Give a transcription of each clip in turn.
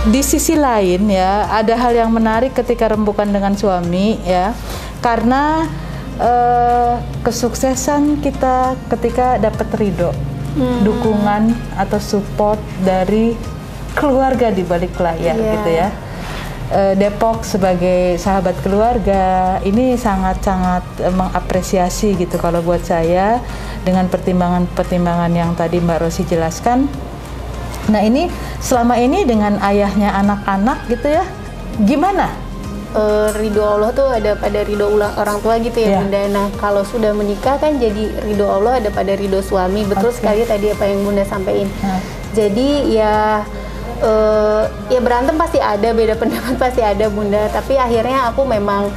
di sisi lain ya, ada hal yang menarik ketika rembukan dengan suami ya, karena kesuksesan kita ketika dapat ridho, dukungan atau support dari keluarga di balik layar gitu ya. Depok sebagai sahabat keluarga ini sangat-sangat mengapresiasi gitu kalau buat saya, dengan pertimbangan-pertimbangan yang tadi Mbak Rosi jelaskan. Nah ini selama ini dengan ayahnya anak-anak gitu ya, gimana? Ridho Allah tuh ada pada ridho orang tua gitu ya Bunda. Nah kalau sudah menikah kan jadi ridho Allah ada pada ridho suami. Betul sekali tadi apa yang Bunda sampaikan. Jadi ya berantem pasti ada, beda pendapat pasti ada Bunda. Tapi akhirnya aku memang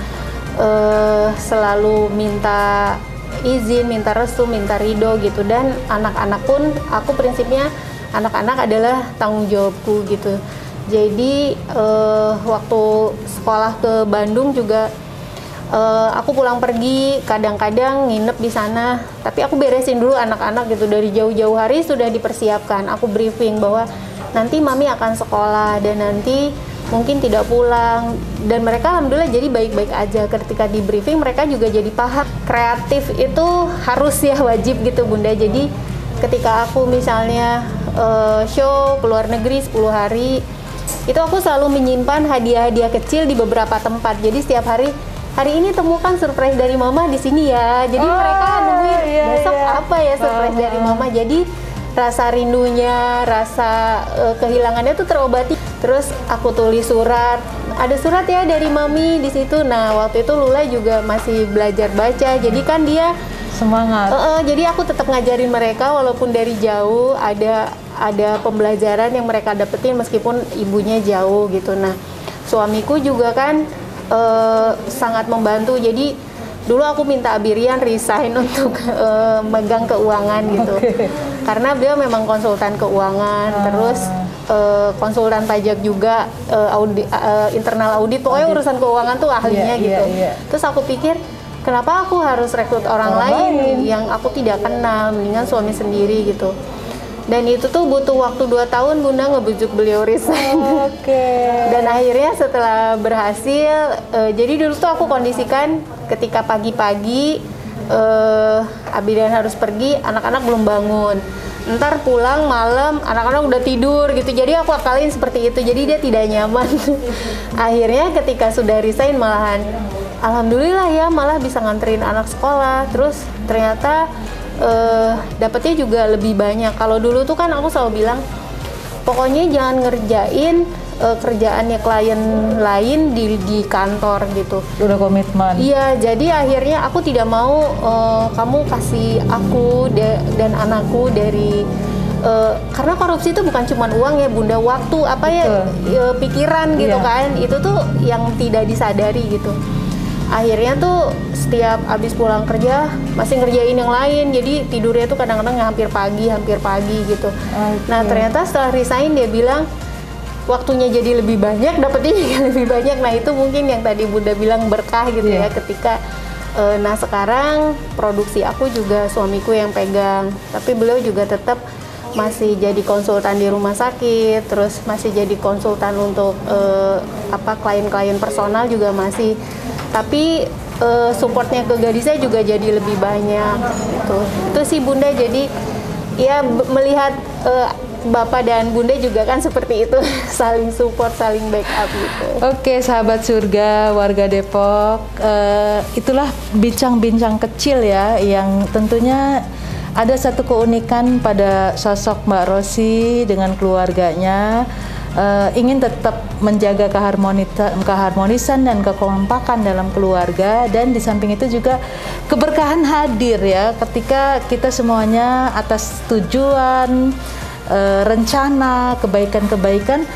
selalu minta izin, minta restu, minta ridho gitu. Dan anak-anak pun aku prinsipnya anak-anak adalah tanggung jawabku gitu. Jadi waktu sekolah ke Bandung juga aku pulang pergi, kadang-kadang nginep di sana. Tapi aku beresin dulu anak-anak gitu, dari jauh-jauh hari sudah dipersiapkan. Aku briefing bahwa nanti mami akan sekolah dan nanti mungkin tidak pulang. Dan mereka alhamdulillah jadi baik-baik aja. Ketika di briefing mereka juga jadi paham. Kreatif itu harus ya, wajib gitu Bunda. Jadi ketika aku misalnya show ke luar negeri 10 hari, itu aku selalu menyimpan hadiah-hadiah kecil di beberapa tempat. Jadi setiap hari ini temukan surprise dari mama di sini ya. Jadi mereka nungguin besok apa ya surprise dari mama. Jadi rasa rindunya, rasa kehilangannya tuh terobati. Terus aku tulis surat. Ada surat ya dari mami di situ. Nah, waktu itu Lula juga masih belajar baca. Jadi kan dia semangat. Jadi aku tetap ngajarin mereka walaupun dari jauh, ada pembelajaran yang mereka dapetin meskipun ibunya jauh gitu. Nah, suamiku juga kan sangat membantu. Jadi dulu aku minta Abirian resign untuk megang keuangan gitu. Karena beliau memang konsultan keuangan, terus konsultan pajak juga, internal audit, pokoknya urusan keuangan tuh ahlinya gitu. Terus aku pikir, kenapa aku harus rekrut orang lain yang aku tidak kenal, mendingan suami sendiri gitu. Dan itu tuh butuh waktu 2 tahun Bunda ngebujuk beliau resign. Dan akhirnya setelah berhasil, jadi dulu tuh aku kondisikan ketika pagi-pagi Abirian harus pergi, anak-anak belum bangun. Ntar pulang malam, anak-anak udah tidur gitu. Jadi aku akalin seperti itu, jadi dia tidak nyaman. Akhirnya ketika sudah resign malahan, alhamdulillah ya, malah bisa nganterin anak sekolah. Terus ternyata dapetnya juga lebih banyak. Kalau dulu tuh kan aku selalu bilang, pokoknya jangan ngerjain kerjaannya klien lain di kantor gitu. Udah komitmen. Iya, jadi akhirnya aku tidak mau kamu kasih aku dan anakku dari karena korupsi itu bukan cuma uang ya Bunda, waktu apa ya, pikiran gitu kan. Itu tuh yang tidak disadari gitu. Akhirnya tuh setiap abis pulang kerja masih ngerjain yang lain, jadi tidurnya tuh kadang-kadang hampir pagi gitu. Nah ternyata setelah resign dia bilang waktunya jadi lebih banyak, dapetnya juga lebih banyak. Nah itu mungkin yang tadi Bunda bilang berkah gitu ya ketika nah sekarang produksi aku juga suamiku yang pegang, tapi beliau juga tetap masih jadi konsultan di rumah sakit, terus masih jadi konsultan untuk klien-klien personal juga masih. Tapi supportnya ke Gadisnya juga jadi lebih banyak gitu. Itu sih Bunda, jadi ya melihat Bapak dan Bunda juga kan seperti itu, saling support, saling backup gitu. Oke, sahabat surga, warga Depok, itulah bincang-bincang kecil ya, yang tentunya ada satu keunikan pada sosok Mbak Rosi dengan keluarganya. Ingin tetap menjaga keharmonisan dan kekompakan dalam keluarga, dan di samping itu juga keberkahan hadir ya ketika kita semuanya atas tujuan, rencana, kebaikan-kebaikan,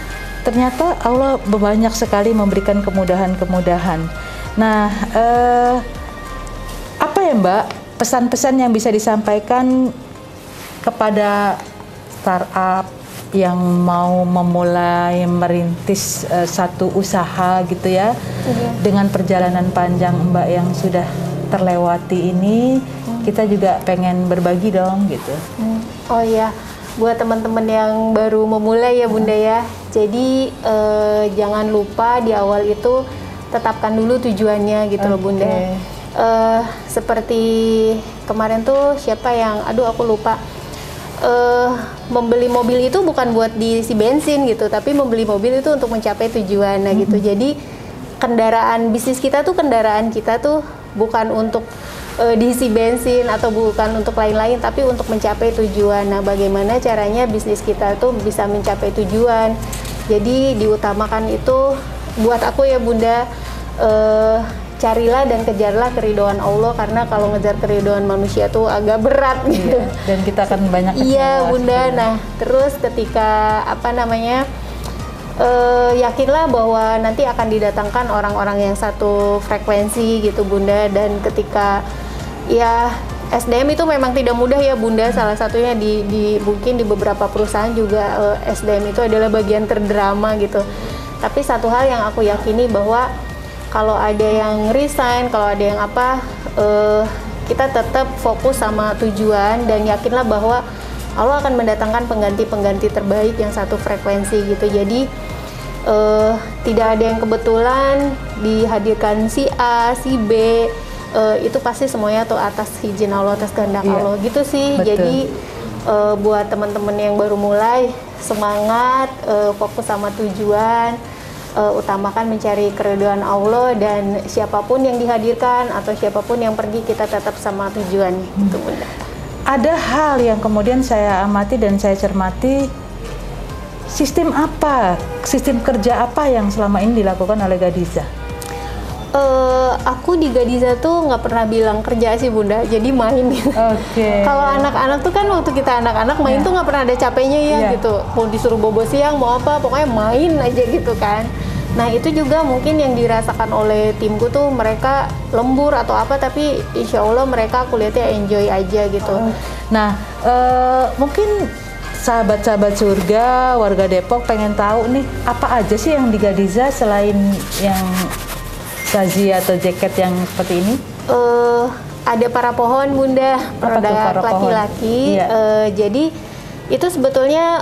ternyata Allah banyak sekali memberikan kemudahan-kemudahan. Nah, apa ya Mbak pesan-pesan yang bisa disampaikan kepada startup yang mau memulai merintis satu usaha gitu ya, dengan perjalanan panjang Mbak yang sudah terlewati ini, kita juga pengen berbagi dong gitu. Oh iya, buat teman-teman yang baru memulai ya Bunda ya. Jadi jangan lupa di awal itu tetapkan dulu tujuannya gitu loh Bunda. Seperti kemarin tuh siapa yang, aduh aku lupa, membeli mobil itu bukan buat diisi bensin gitu, tapi membeli mobil itu untuk mencapai tujuan. Nah gitu. Jadi kendaraan bisnis kita tuh, kendaraan kita tuh bukan untuk diisi bensin atau bukan untuk lain-lain, tapi untuk mencapai tujuan. Nah, bagaimana caranya bisnis kita tuh bisa mencapai tujuan? Jadi diutamakan itu buat aku ya Bunda, carilah dan kejarlah keridhaan Allah, karena kalau ngejar keridhaan manusia tuh agak berat gitu. Dan kita akan banyak kecewa. Iya Bunda. Nah, terus ketika yakinlah bahwa nanti akan didatangkan orang-orang yang satu frekuensi gitu Bunda. Dan ketika ya SDM itu memang tidak mudah ya Bunda. Salah satunya mungkin di beberapa perusahaan juga SDM itu adalah bagian terdrama gitu. Tapi satu hal yang aku yakini bahwa kalau ada yang resign, kalau ada yang kita tetap fokus sama tujuan dan yakinlah bahwa Allah akan mendatangkan pengganti-pengganti terbaik yang satu frekuensi gitu. Jadi tidak ada yang kebetulan dihadirkan si A, si B, itu pasti semuanya tuh atas izin Allah, atas kehendak Allah gitu sih. Betul. Jadi buat teman-teman yang baru mulai, semangat, fokus sama tujuan, utamakan mencari keridhaan Allah, dan siapapun yang dihadirkan atau siapapun yang pergi, kita tetap sama tujuan gitu Bunda. Ada hal yang kemudian saya amati dan saya cermati, sistem kerja apa yang selama ini dilakukan oleh Gadiza? Aku di Gadiza tuh nggak pernah bilang kerja sih Bunda, jadi main. Kalau anak-anak tuh kan waktu kita anak-anak main tuh nggak pernah ada capeknya ya gitu. Mau disuruh bobo siang, mau apa, pokoknya main aja gitu kan. Nah itu juga mungkin yang dirasakan oleh timku tuh, mereka lembur atau apa, tapi insya Allah mereka aku lihatnya enjoy aja gitu. Nah mungkin sahabat-sahabat surga, warga Depok pengen tahu nih, apa aja sih yang di Gadiza selain yang saji atau jaket yang seperti ini? Ada para pohon Bunda, produk laki-laki. Jadi itu sebetulnya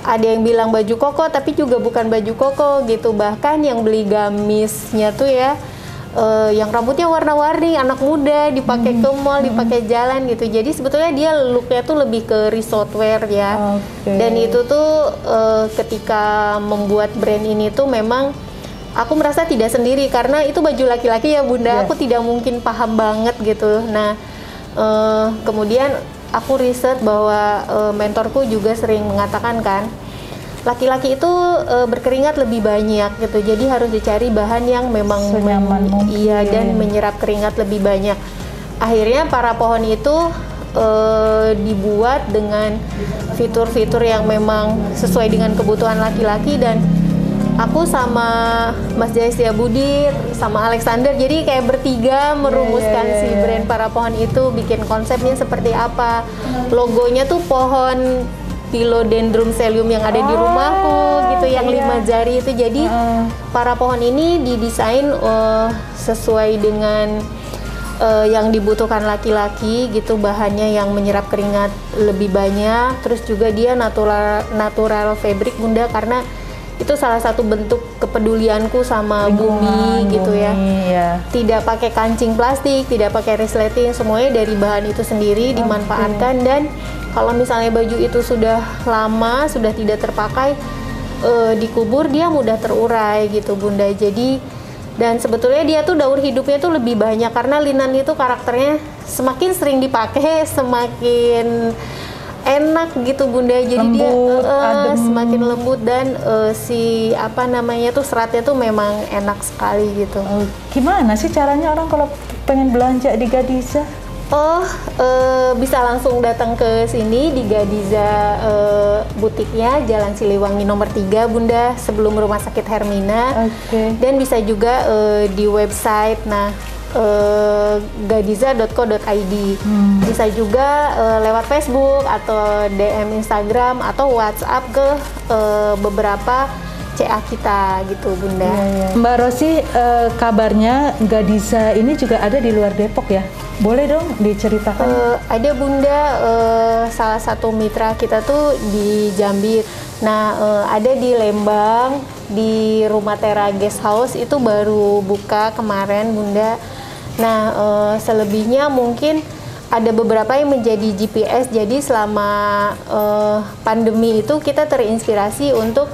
ada yang bilang baju koko, tapi juga bukan baju koko gitu. Bahkan yang beli gamisnya tuh ya, yang rambutnya warna-warni, anak muda, dipakai ke mall, dipakai jalan gitu. Jadi sebetulnya dia looknya tuh lebih ke resort wear ya. Dan itu tuh ketika membuat brand ini tuh memang aku merasa tidak sendiri, karena itu baju laki-laki ya Bunda. Aku tidak mungkin paham banget gitu. Nah kemudian aku riset bahwa mentorku juga sering mengatakan kan, laki-laki itu berkeringat lebih banyak gitu, jadi harus dicari bahan yang memang dan menyerap keringat lebih banyak. Akhirnya para pohon itu dibuat dengan fitur-fitur yang memang sesuai dengan kebutuhan laki-laki, dan aku sama Mas Jaya Setiabudi sama Alexander jadi kayak bertiga merumuskan si brand para pohon itu, bikin konsepnya seperti apa. Logonya tuh pohon Philodendron Cilium yang ada di rumahku gitu, yang 5 jari itu. Jadi para pohon ini didesain sesuai dengan yang dibutuhkan laki-laki gitu, bahannya yang menyerap keringat lebih banyak, terus juga dia natural fabric Bunda, karena itu salah satu bentuk kepedulianku sama bumi gitu ya. Tidak pakai kancing plastik, tidak pakai resleting, semuanya dari bahan itu sendiri dimanfaatkan. Dan kalau misalnya baju itu sudah lama, sudah tidak terpakai, dikubur, dia mudah terurai gitu Bunda. Jadi, dan sebetulnya dia tuh daur hidupnya tuh lebih banyak, karena linen itu karakternya semakin sering dipakai semakin enak gitu Bunda. Jadi lembut, dia semakin lembut, dan tuh seratnya tuh memang enak sekali gitu. Gimana sih caranya orang kalau pengen belanja di Gadiza? Bisa langsung datang ke sini di Gadiza, butiknya Jalan Siliwangi nomor 3 Bunda, sebelum Rumah Sakit Hermina. Dan bisa juga di website gadiza.co.id. Bisa juga lewat Facebook atau DM Instagram atau WhatsApp ke beberapa CA kita gitu Bunda. Mbak Rosi, kabarnya Gadiza ini juga ada di luar Depok ya? Boleh dong diceritakan? Ada Bunda, salah satu mitra kita tuh di Jambi. Nah, ada di Lembang, di Rumah Tera Guest House itu baru buka kemarin Bunda. Nah, selebihnya mungkin ada beberapa yang menjadi GPS, jadi selama pandemi itu kita terinspirasi untuk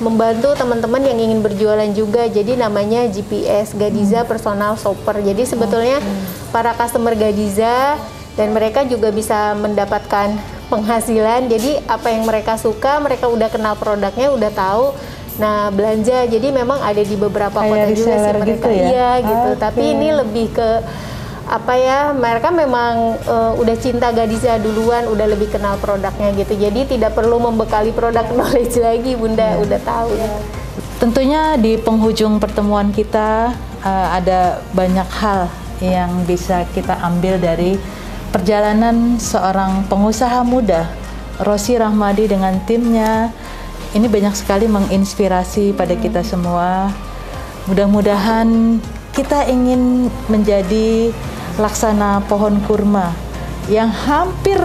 membantu teman-teman yang ingin berjualan juga, jadi namanya GPS, Gadiza Personal Shopper. Jadi sebetulnya para customer Gadiza dan mereka juga bisa mendapatkan penghasilan, jadi apa yang mereka suka, mereka udah kenal produknya, udah tahu. Nah, belanja, jadi memang ada di beberapa kota juga sih mereka, gitu ya? Iya gitu, tapi ini lebih ke apa ya, mereka memang udah cinta Gadiza duluan, udah lebih kenal produknya gitu, jadi tidak perlu membekali produk knowledge lagi Bunda, udah tahu. Tentunya di penghujung pertemuan kita ada banyak hal yang bisa kita ambil dari perjalanan seorang pengusaha muda, Rosi Rahmadi dengan timnya. Ini banyak sekali menginspirasi pada kita semua. Mudah-mudahan kita ingin menjadi laksana pohon kurma yang hampir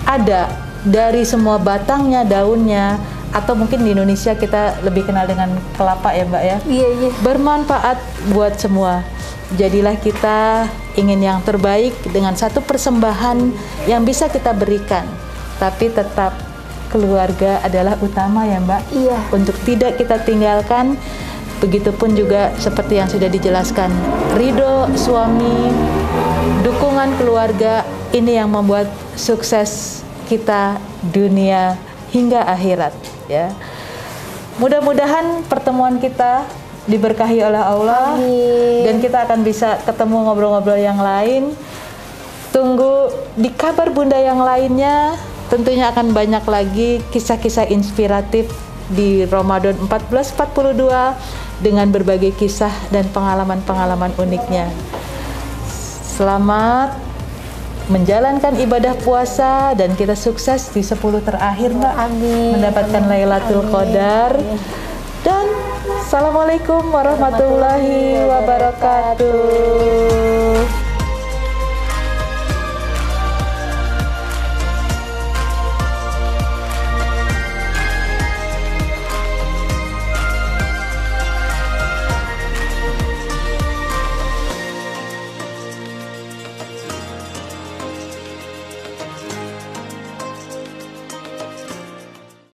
ada dari semua batangnya, daunnya, atau mungkin di Indonesia kita lebih kenal dengan kelapa ya Mbak ya. Iya, iya. Bermanfaat buat semua. Jadilah kita ingin yang terbaik dengan satu persembahan yang bisa kita berikan, tapi tetap keluarga adalah utama ya Mbak. Iya. Untuk tidak kita tinggalkan. Begitupun juga seperti yang sudah dijelaskan, ridho suami, dukungan keluarga, ini yang membuat sukses kita dunia hingga akhirat ya. Mudah-mudahan pertemuan kita diberkahi oleh Allah. Amin. Dan kita akan bisa ketemu ngobrol-ngobrol yang lain. Tunggu di kabar Bunda yang lainnya, tentunya akan banyak lagi kisah-kisah inspiratif di Ramadan 1442 dengan berbagai kisah dan pengalaman-pengalaman uniknya. Selamat menjalankan ibadah puasa dan kita sukses di 10 terakhir Mbak. Amin. Mendapatkan Lailatul Qadar. Dan Assalamualaikum warahmatullahi wabarakatuh.